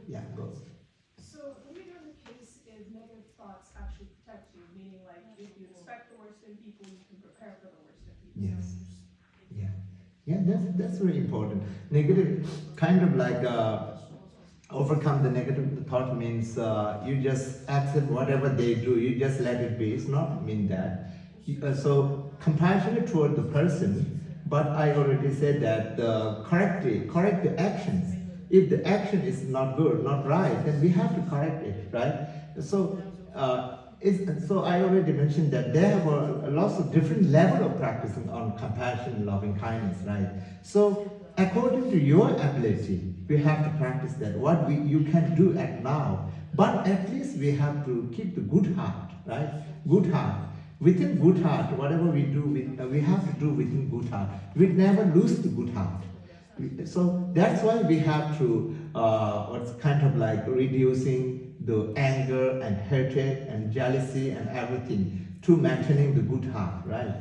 Yeah, go. So let me know in the case if negative thoughts actually protect you, meaning like if you expect the worst in people, you can prepare for the worst in people. Yes. Yeah. Yeah, that's very important. Negative, kind of like overcome the negative thought means you just accept whatever they do. You just let it be. It's not mean that. So compassionate toward the person, but I already said that correct the actions. If the action is not good, not right, then we have to correct it, right? So. So I already mentioned that there have lots of different level of practicing on compassion, loving kindness, right? So according to your ability, we have to practice that. What you can do at now, but at least we have to keep the good heart, right? Good heart. Within good heart, whatever we do, we have to do within good heart. We never lose the good heart. So that's why we have to, what's kind of like reducing the anger and hatred and jealousy and everything to maintaining the good heart, right?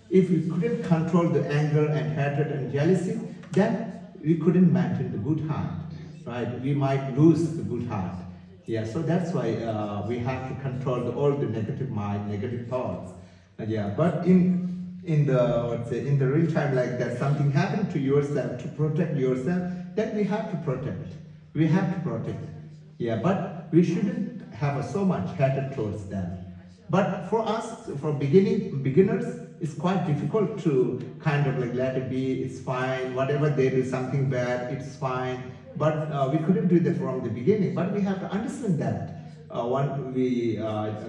If we couldn't control the anger and hatred and jealousy, then we couldn't maintain the good heart, right? We might lose the good heart. Yeah, so that's why we have to control all the negative mind, negative thoughts. Yeah, but in the in the real time like that, something happened to yourself to protect yourself, then we have to protect. We have to protect. Yeah, but we shouldn't have so much hatred towards them. But for us, for beginners, it's quite difficult to kind of like let it be. It's fine. Whatever they do, something bad, it's fine. But we couldn't do that from the beginning. But we have to understand that when we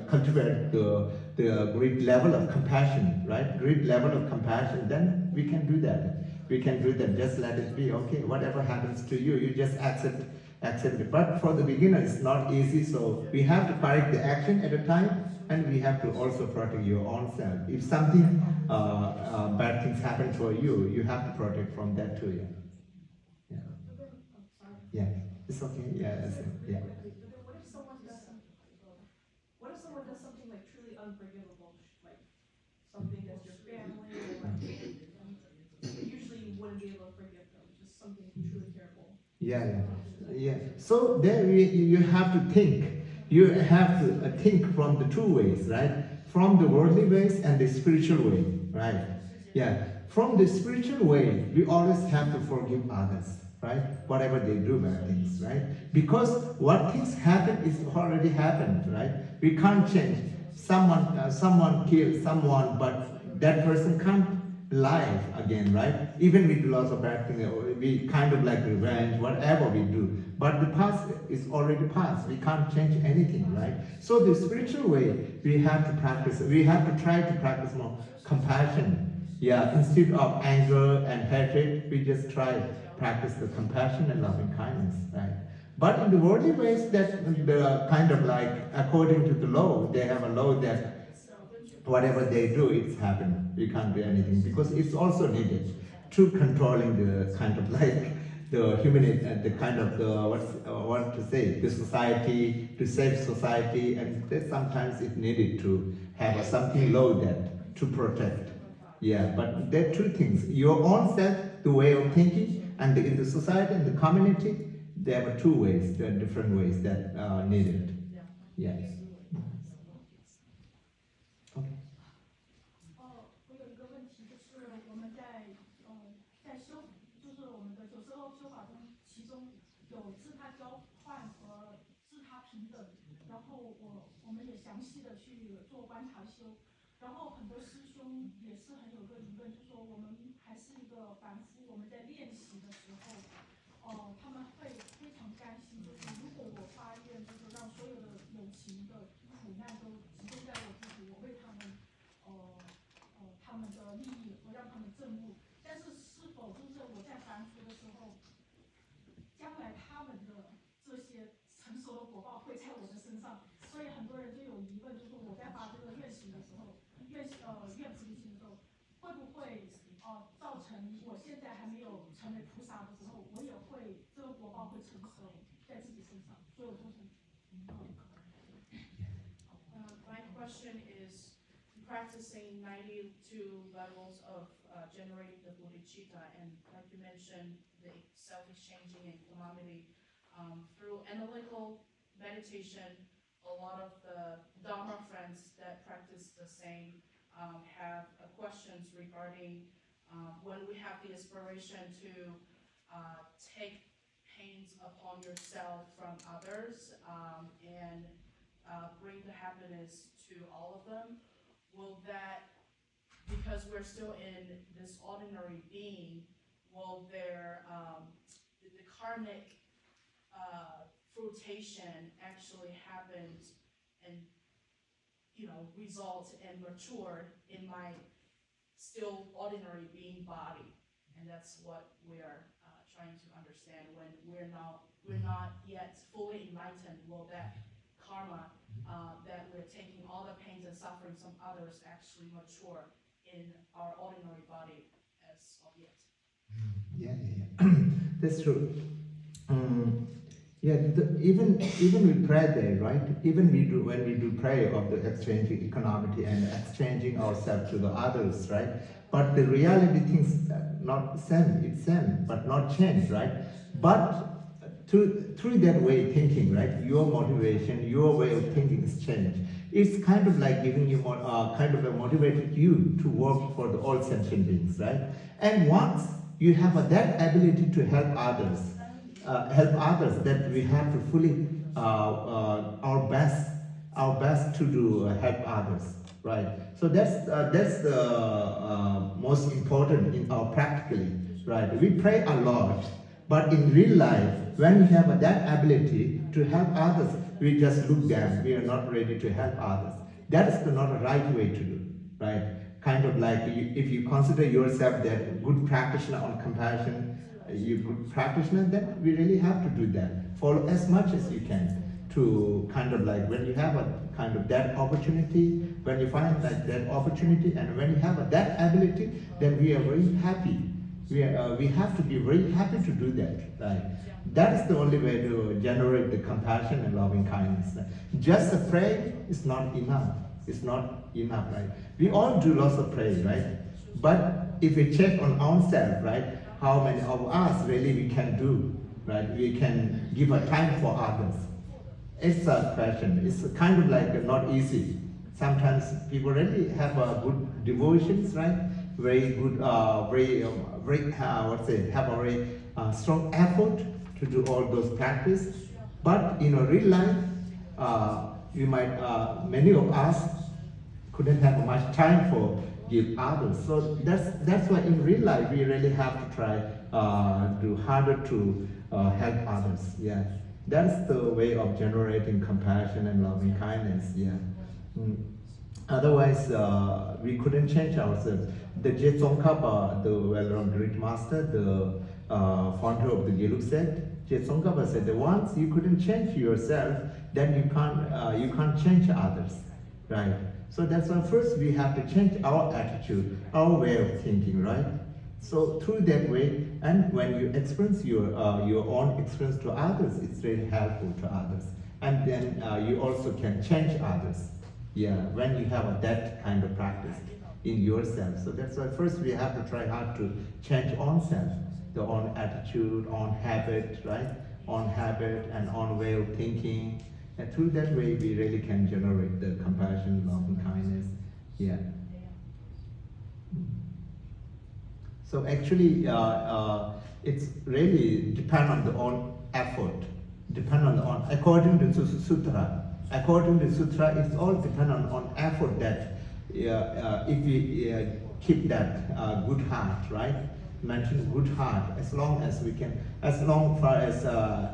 cultivate the great level of compassion, right? Great level of compassion, then we can do that. We can do that. Just let it be. Okay, whatever happens to you, you just accept it. But for the beginner, it's not easy. So we have to correct the action at a time, and we have to also protect your own self. If something bad things happen for you, you have to protect from that too. Yeah. Yeah. It's okay. Yeah. Yeah. But then what if someone does something? What if someone does something like truly unforgivable, like something against your family, or like usually you wouldn't be able to forgive them, just something truly terrible. Yeah. Yeah. So there you have to think. You have to think from the two ways, right? From the worldly ways and the spiritual way, right? Yeah. From the spiritual way, we always have to forgive others, right? Whatever they do bad things, right? Because what things happen is already happened, right? We can't change. Someone killed someone, but that person can't life again, right? Even with lots of bad things, we kind of like revenge, whatever we do. But the past is already past. We can't change anything, right? So the spiritual way, we have to practice. We have to try to practice more compassion. Yeah, instead of anger and hatred, we just try practice the compassion and loving kindness, right? But in the worldly ways, that the kind of like according to the law, they have a law that whatever they do, it's happening. We can't do anything because it's also needed to controlling the kind of like the humanity, the kind of the what to say, the society, to save society, and sometimes it's needed to have something low that to protect. Yeah, but there are two things: your own self, the way of thinking, and in the society and the community, there are two ways, there are different ways that are needed. Yes. Okay. 我有一个问题，就是我们在修，就是我们的90后修法中，其中有自他交换和自他平等，然后我们也详细的去做观察修，然后很多师兄也是很有个疑问，就是说我们还是一个凡夫，我们在练习的时候，他们会非常担心，就是如果我发愿，就是让所有的有情的苦难都集中在我自己，我为他们。他们的利益和让他们证悟，但是是否就是我在凡夫的时候，将来他们的这些成熟的果报会在我的身上，所以很多人就有疑问，就是我在发这个愿行的时候，愿菩提心的时候，会不会造成我现在还没有成为菩萨的时候，我也会这个果报会成熟在自己身上，所以我就是。My question is, practicing 92 levels of generating the bodhicitta, and like you mentioned, the self-exchanging and commodity. through analytical meditation, a lot of the Dharma friends that practice the same have questions regarding when we have the inspiration to take pains upon yourself from others and bring the happiness to all of them, will that, because we're still in this ordinary being, will the karmic fruitation actually happen and result and mature in my still ordinary being body? And that's what we're trying to understand. When we're not yet fully enlightened, will that karma that we're taking all the pains and suffering from others actually mature in our ordinary body as of yet? Yeah. That's true. Even we pray there, right? Even when we do pray of the exchanging economically and exchanging ourselves to the others, right? But the reality things not same, it's same, but not change, right? But through that way of thinking, right? Your motivation, your way of thinking is changed. It's kind of like giving you more, kind of motivated you to work for the all sentient beings, right? And once you have that ability to help others, that we have to fully our best to do help others, right? So that's the most important in our practically, right? We pray a lot, but in real life, when we have that ability to help others, we just look them. We are not ready to help others. That is not a right way to do, right? Kind of like if you consider yourself that good practitioner on compassion, you good practitioner, then we really have to do that. Follow as much as you can to kind of like when you have a kind of that opportunity, when you find like that opportunity, and when you have that ability, then we are very happy. We have to be very happy to do that, right? That is the only way to generate the compassion and loving kindness. Just a pray is not enough. It's not enough, right? We all do lots of prayer, right? But if we check on ourselves, right, how many of us really we can do, right? We can give a time for others. It's a question. It's kind of like not easy. Sometimes people really have good devotions, right? Very good, have a very strong effort to do all those practice. But in real life, you might many of us couldn't have much time for give others. So that's why in real life we really have to try do harder to help others. Yeah, that's the way of generating compassion and loving kindness. Yeah. Otherwise, we couldn't change ourselves. The Je Tsongkhapa, the well-known great master, the founder of the Gelug sect, Je Tsongkhapa said that once you couldn't change yourself, then you can't change others, right? So that's why first we have to change our attitude, our way of thinking, right? So through that way, and when you experience your own experience to others, it's really helpful to others, and then you also can change others. Yeah, when you have that kind of practice in yourself. So that's why first we have to try hard to change ourselves, the own attitude, own habit, right? Own habit and own way of thinking. And through that way we really can generate the compassion, love and kindness. Yeah. So actually it's really depend on the own effort, depend on the own, according to Sutra. According to Sutra, it's all dependent on effort that if we keep that good heart, right? Mention good heart, as long as we can, as long as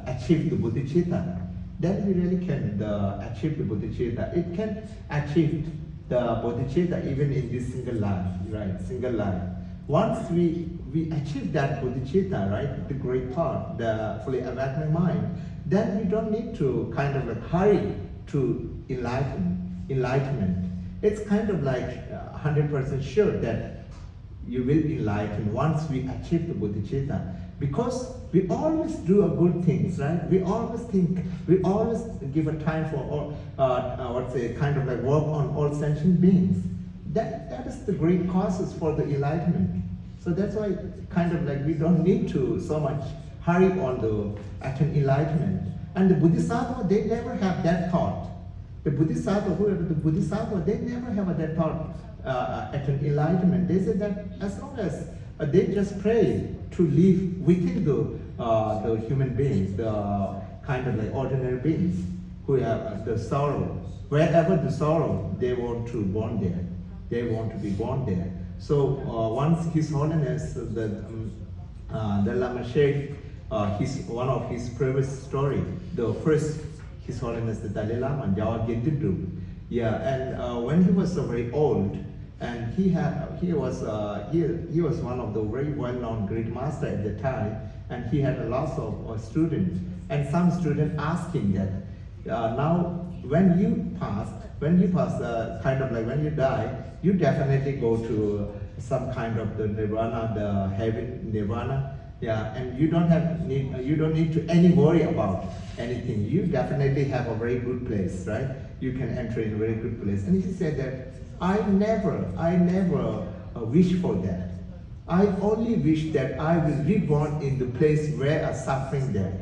achieve the bodhicitta, then we really can achieve the bodhicitta. It can achieve the bodhicitta even in this single life, right? Single life. Once we achieve that bodhicitta, right? The great part, the fully awakening mind, then we don't need to kind of like hurry to enlightenment. It's kind of like 100% sure that you will enlighten once we achieve the bodhicitta, because we always do a good things, right? We always think, we always give a time for all, kind of like work on all sentient beings. That is the great causes for the enlightenment. So that's why kind of like we don't need to so much hurry on the attain enlightenment. And the Bodhisattva, they never have that thought. The Bodhisattva, whoever the Bodhisattva, they never have that thought attain enlightenment. They say that as long as they just pray to live within the human beings, the kind of like ordinary beings who have the sorrow. Wherever the sorrow, they want to born there. They want to be born there. So once His Holiness, the Lama Sheikh, one of his previous story, the first His Holiness the Dalai Lama, Jawa Gintidu. Yeah, and when he was very old, and he was one of the very well-known great master at the time, and he had a lot of students, and some students asking that now when you pass, kind of like when you die, you definitely go to some kind of the nirvana, the heaven nirvana. Yeah, and you don't need to any worry about anything. You definitely have a very good place, right? You can enter in a very good place. And he said that I never wish for that. I only wish that I will be born in the place where a suffering there.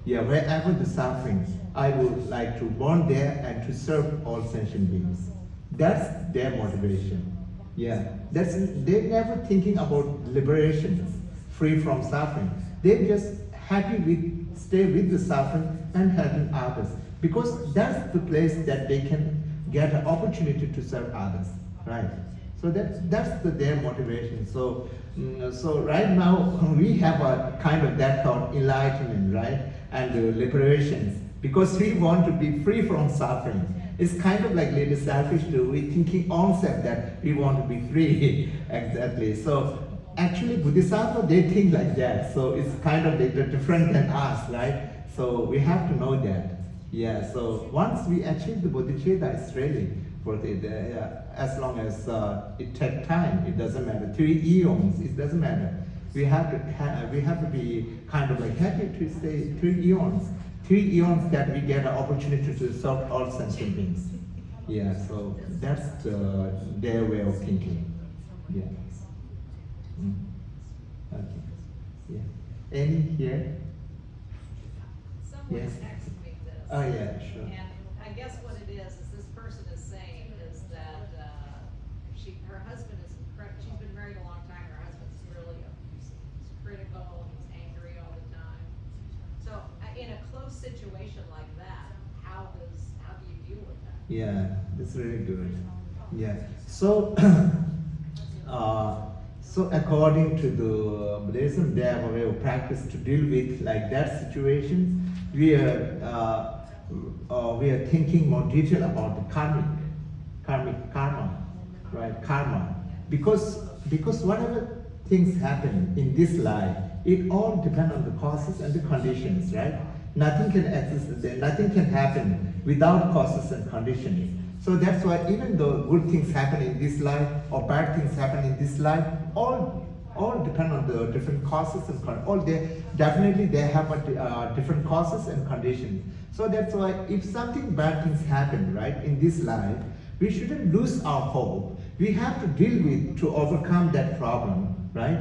Yeah, wherever the suffering, I would like to born there and to serve all sentient beings. That's their motivation. Yeah, they're never thinking about liberation, free from suffering. They're just happy stay with the suffering and helping others, because that's the place that they can get an opportunity to serve others, right? So that's their motivation. So right now we have a kind of that thought, enlightenment, right, and liberation, because we want to be free from suffering. It's kind of like little selfish too. We thinking ourselves that we want to be free. Exactly. So actually Bodhisattva, they think like that. So it's kind of different than us, right? So we have to know that. Yeah. So once we achieve the bodhicitta, it's really worth it. As long as it takes time, it doesn't matter. 3 eons, it doesn't matter. We have to be kind of like happy to stay 3 eons. 3 eons that we get an opportunity to serve all sentient beings. Yeah, so that's their way of thinking. Yeah. Okay. Yeah. Any here? Someone Yes. texted me this. Oh yeah, sure. And I guess what it is this person is saying is that her husband is she's been married a long time, her husband's really abusive. He's critical, he's angry all the time. So in a close situation like that, how do you deal with that? Yeah, that's really good. Yeah. So so according to the Buddhism, they have a way of practice to deal with like that situation. We are thinking more detail about the karma, right? Karma, because whatever things happen in this life, it all depends on the causes and the conditions, right? Nothing can exist there, nothing can happen without causes and conditions. So that's why even though good things happen in this life or bad things happen in this life, all depend on the different causes and definitely they have different causes and conditions. So that's why if something bad things happen, right, in this life, we shouldn't lose our hope. We have to deal with to overcome that problem, right?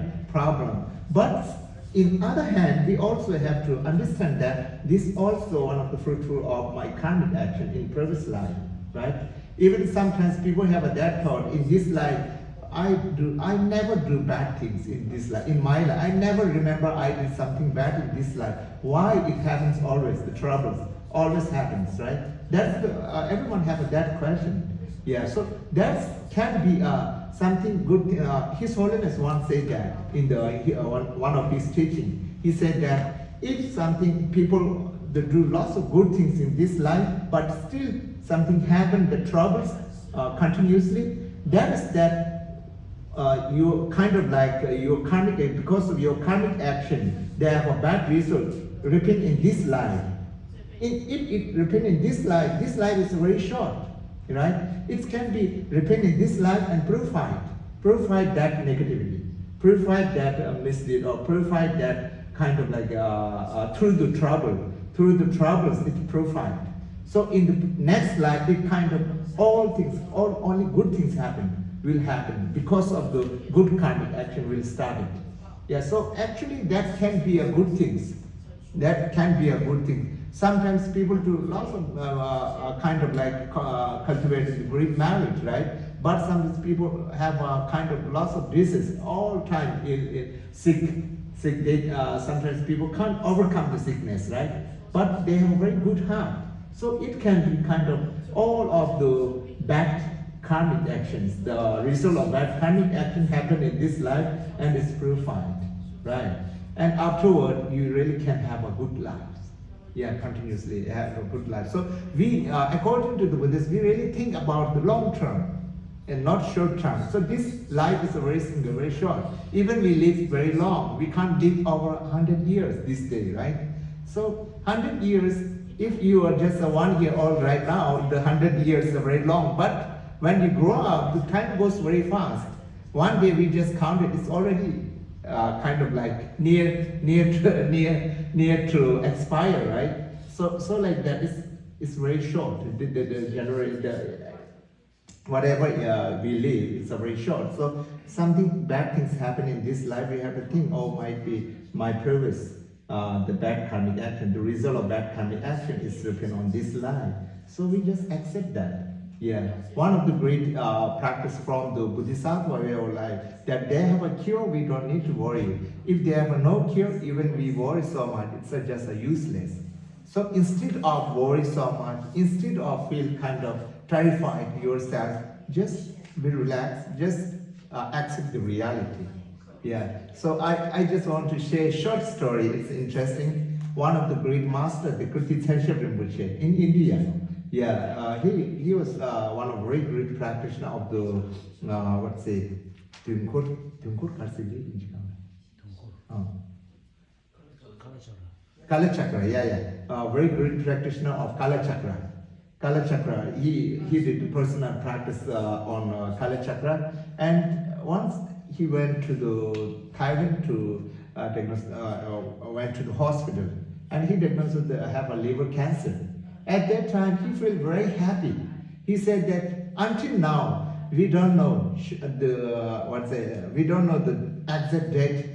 But in other hand, we also have to understand that this is also one of the fruitful of my karmic action in previous life, right? Even sometimes people have that thought, in this life, I never do bad things in this life, in my life. I never remember I did something bad in this life. Why it happens always, the troubles always happens, right? That's everyone have that question. Yeah, so that can be something good. His Holiness once said that in one of his teaching. He said that if something, people they do lots of good things in this life, but still something happened, the troubles continuously, that is that you kind of like your karmic, because of your karmic action, they have a bad result, repeat in this life. If it repeat in this life is very short, right? It can be repeat in this life and purify that negativity, purify that misdeed, or purify that kind of like through the troubles it's purified. So in the next life, it kind of only good things will happen because of the good karmic action will start it. Yeah, so actually that can be a good things. That can be a good thing. Sometimes people do lots of kind of like cultivating the great marriage, right? But sometimes people have kind of lots of diseases all time, sick. They, sometimes people can't overcome the sickness, right? But they have a very good heart. So it can be kind of all of the bad karmic actions. The result of bad karmic action happen in this life and is purified, right? And afterward, you really can have a good life. Yeah, continuously have a good life. So we, according to the Buddhists, we really think about the long term and not short term. So this life is a very single, very short. Even we live very long, we can't live over 100 years this day, right? So 100 years, if you are just a 1 year old right now, the 100 years is very long. But when you grow up, the time goes very fast. One day we just counted, it's already kind of like near to expire, right? So like that is very short. Whatever we live is very short. So something bad things happen in this life, we have to think, oh, might be my previous the bad karmic action. The result of bad karmic action is written on this life. So we just accept that. Yeah, one of the great practice from the Bodhisattva way of life, that they have a cure, we don't need to worry. If they have no cure, even we worry so much, it's just useless. So instead of worry so much, instead of feel kind of terrified yourself, just be relaxed, just accept the reality. Yeah, so I just want to share a short story, it's interesting. One of the great masters, the Cultivating Rinpoche in India, yeah, he was one of very great practitioner of the what's it, Tungkot Kala Chakra, yeah. Very great practitioner of Kala Chakra. Kala Chakra, he did the personal practice on Kala Chakra, and once he went to the Thailand to went to the hospital, and he diagnosed to have a liver cancer. At that time, he felt very happy. He said that until now, we don't know we don't know the exact date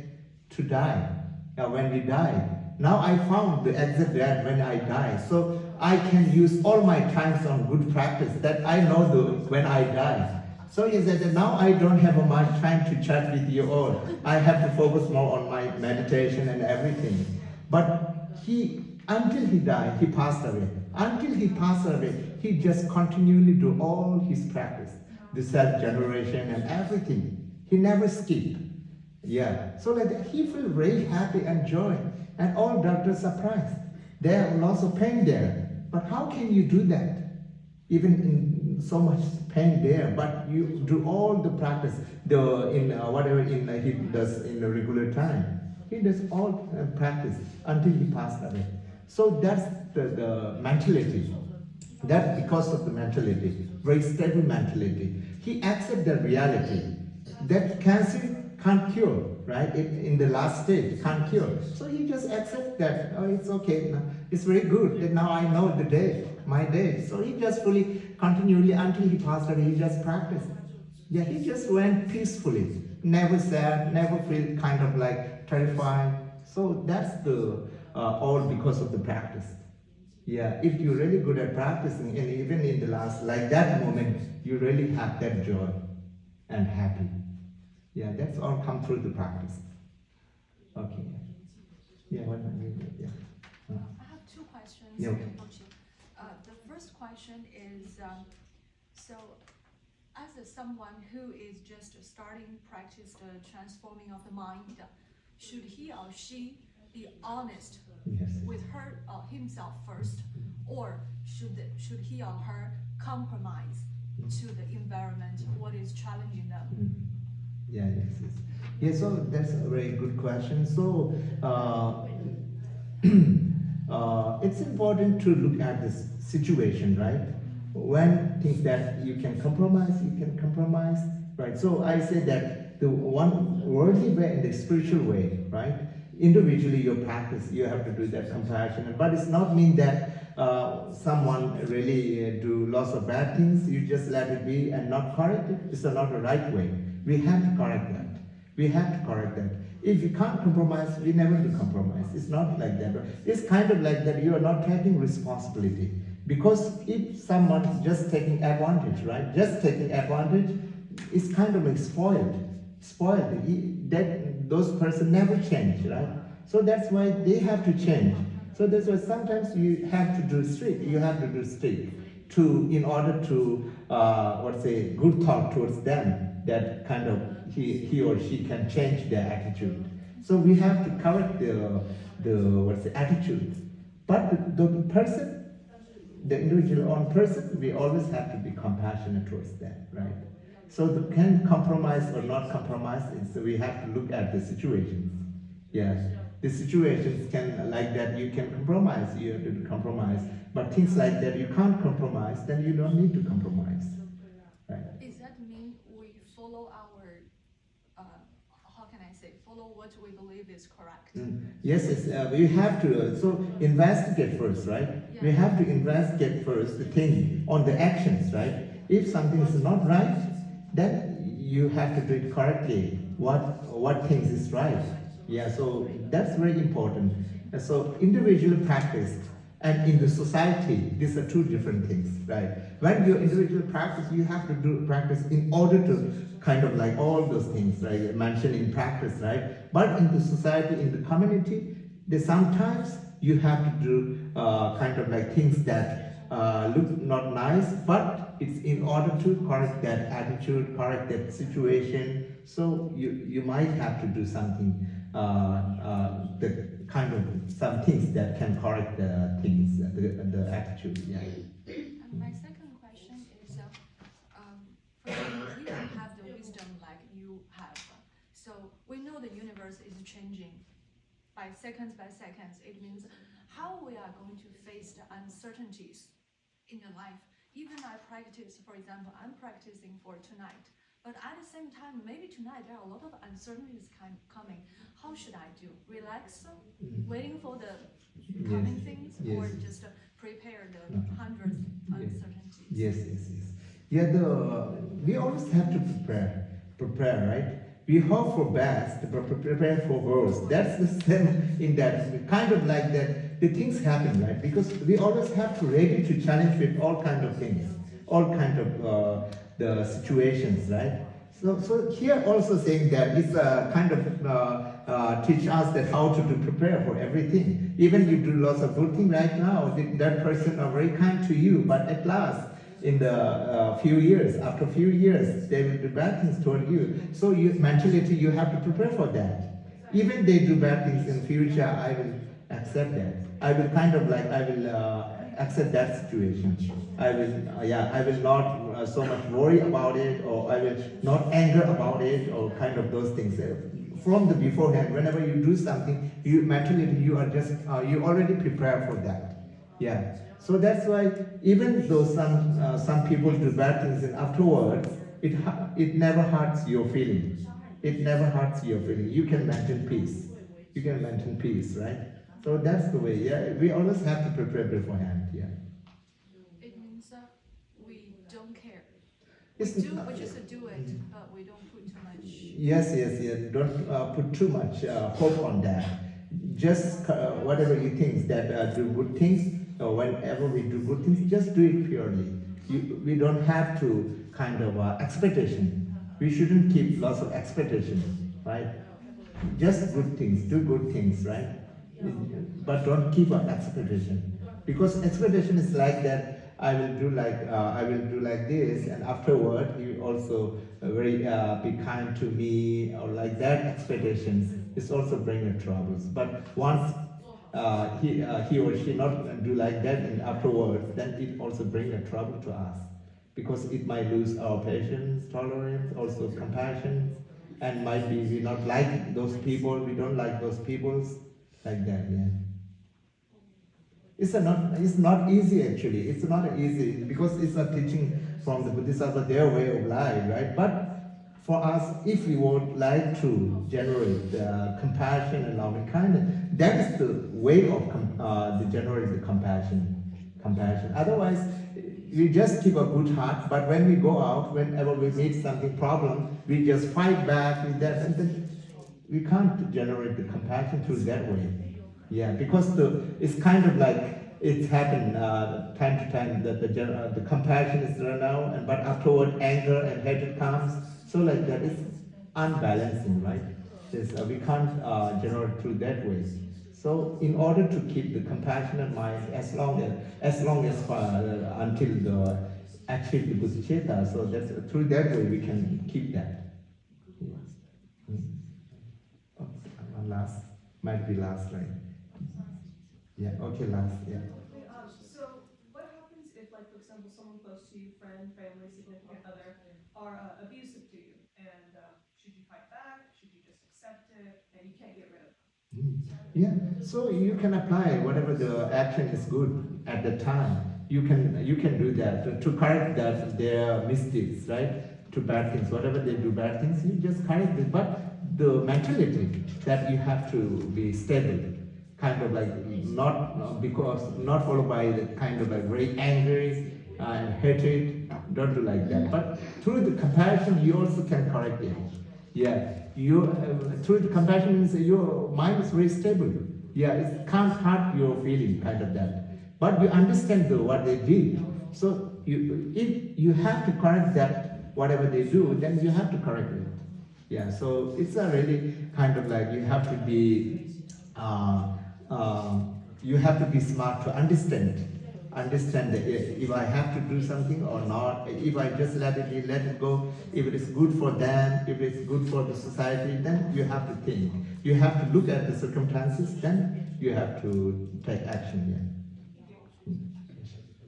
to die, when we die. Now I found the exact date when I die, so I can use all my times on good practice. That I know when I die. So he said that now I don't have much time to chat with you all. I have to focus more on my meditation and everything. But until he died, he passed away. Until he passed away, he just continually do all his practice, the self-generation and everything. He never skipped. Yeah. So like that, he feel very happy and joy. And all doctors surprised. There are lots of pain there. But how can you do that? Even in so much pain there, but you do all the practice, he does in the regular time. He does all practice until he passed away. So that's the mentality. That's because of the mentality, very stable mentality. He accepts the reality that cancer can't cure, right? In the last stage, can't cure. So he just accepts that, oh, it's okay, it's very good, that now I know the day, my day. So he just fully, continually, until he passed away, he just practiced. Yeah, he just went peacefully, never sad, never feel kind of like terrified. So that's the all because of the practice. Yeah, if you're really good at practicing, and even in the last, like that moment, you really have that joy and happy. Yeah, that's all come through the practice. Okay. Yeah, what yeah. I have two questions. Yeah, okay. The first question is, so as someone who is just starting practice the transforming of the mind, should he or she be honest with her or himself first, or should he or her compromise to the environment, what is challenging them? Yeah, yes. Yeah, so that's a very good question. So it's important to look at this situation, right? When things that you can compromise, right? So I say that the one worldly way and the spiritual way, right? Individually, your practice, you have to do that compassion, but it's not mean that someone really do lots of bad things, you just let it be and not correct it. It's not the right way. We have to correct that. If you can't compromise, we never do compromise. It's not like that. It's kind of like that you are not taking responsibility. Because if someone is just taking advantage, right? Just taking advantage, it's kind of like spoiled. Those person never change, right? So that's why they have to change. So that's why sometimes you have to do strict. You have to do strict in order to good thought towards them, that kind of he or she can change their attitude. So we have to correct the attitude. But the person, the individual own person, we always have to be compassionate towards them, right? So can compromise or not compromise, so we have to look at the situations. Yes, the situations can like that you can compromise, you have to compromise. But things like that you can't compromise, then you don't need to compromise. Right? Does that mean we follow our, how can I say, follow what we believe is correct? Yes, we have to, so investigate first, right? Yeah. We have to investigate first the thing on the actions, right? If something is not right, then you have to do it correctly. What things is right? Yeah, so that's very important. And so individual practice and in the society, these are two different things, right? When you individual practice, you have to do practice in order to kind of like all those things, right? Mentioned in practice, right? But in the society, in the community, sometimes you have to do kind of like things that look not nice, but it's in order to correct that attitude, correct that situation. So you might have to do something, the kind of some things that can correct the things, the attitude. Yeah. And my second question is, for example, we don't have the wisdom like you have. So we know the universe is changing by seconds. It means how we are going to face the uncertainties in your life. Even I practice, for example, I'm practicing for tonight. But at the same time, maybe tonight there are a lot of uncertainties coming. How should I do? Relax, waiting for the coming things, or just prepare the hundreds uncertainties? Yes. Yeah, we always have to prepare, right? We hope for best, but prepare for worst. That's the same in that, kind of like that, the things happen, right? Because we always have to ready to challenge with all kind of things, all kind of the situations, right? So here also saying that it's kind of teach us that how to prepare for everything. Even you do lots of good things right now, that person are very kind to you, but at last, in the few years, after a few years, they will do bad things toward you. So mentality, you have to prepare for that. Even they do bad things in future, I will accept that. I will accept that situation. I will not so much worry about it, or I will not anger about it, or kind of those things. From the beforehand, whenever you do something, mentally you are just you already prepare for that. Yeah. So that's why even though some people do bad things and afterwards, it never hurts your feeling. It never hurts your feeling. You can maintain peace. You can maintain peace, right? So that's the way. Yeah, we always have to prepare beforehand. Yeah. It means we don't care. We just do it, but we don't put too much. Yes. Don't put too much hope on that. Just whatever you think that do good things. Whenever we do good things, just do it purely. We don't have to kind of expectation. We shouldn't keep lots of expectation, right? Just good things, do good things, right? But don't keep an expectation, because expectation is like that. I will do like this, and afterward you also very be kind to me, or like that. Expectations is also bringing troubles. But once he or she not do like that, and afterwards, then it also brings a trouble to us, because it might lose our patience, tolerance, also compassion, and might be we not like those people, we don't like those peoples, like that. Yeah. It's not easy actually. It's not easy, because it's a teaching from the Bodhisattva, their way of life, right? But for us, if we would like to generate compassion and loving kindness, that is the way of generate the compassion. Otherwise, we just keep a good heart, but when we go out, whenever we meet something problem, we just fight back with that, and then we can't generate the compassion through that way. Yeah, because it's kind of like it's happened time to time that the compassion is run out, and but afterward anger and hatred comes. So like that is unbalancing, right? We can't generate through that way. So in order to keep the compassionate mind as long as until the achieve the bodhicitta, so that's through that way we can keep that. Yeah. Oh, last might be last, right? Yeah. Okay, last. Yeah. Okay, so what happens if, like, for example, someone close to you, friend, family, significant other, are abusive to you? And should you fight back? Should you just accept it? And you can't get rid of them? Yeah. So you can apply whatever the action is good at the time. You can do that to correct that their mistakes, right? To bad things, whatever they do bad things, you just correct it. But the mentality that you have to be stable, kind of like not followed by the kind of like very angry and hatred. Don't do like that. But through the compassion, you also can correct it. Yeah, through the compassion means your mind is very stable. Yeah, it can't hurt your feeling, kind of that. But you understand what they did. So if you have to correct that, whatever they do, then you have to correct it. Yeah, so it's a really kind of like you have to be smart to understand that if I have to do something or not, if I just let it go, if it is good for them, if it's good for the society, then you have to think. You have to look at the circumstances, then you have to take action. Yeah.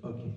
Okay.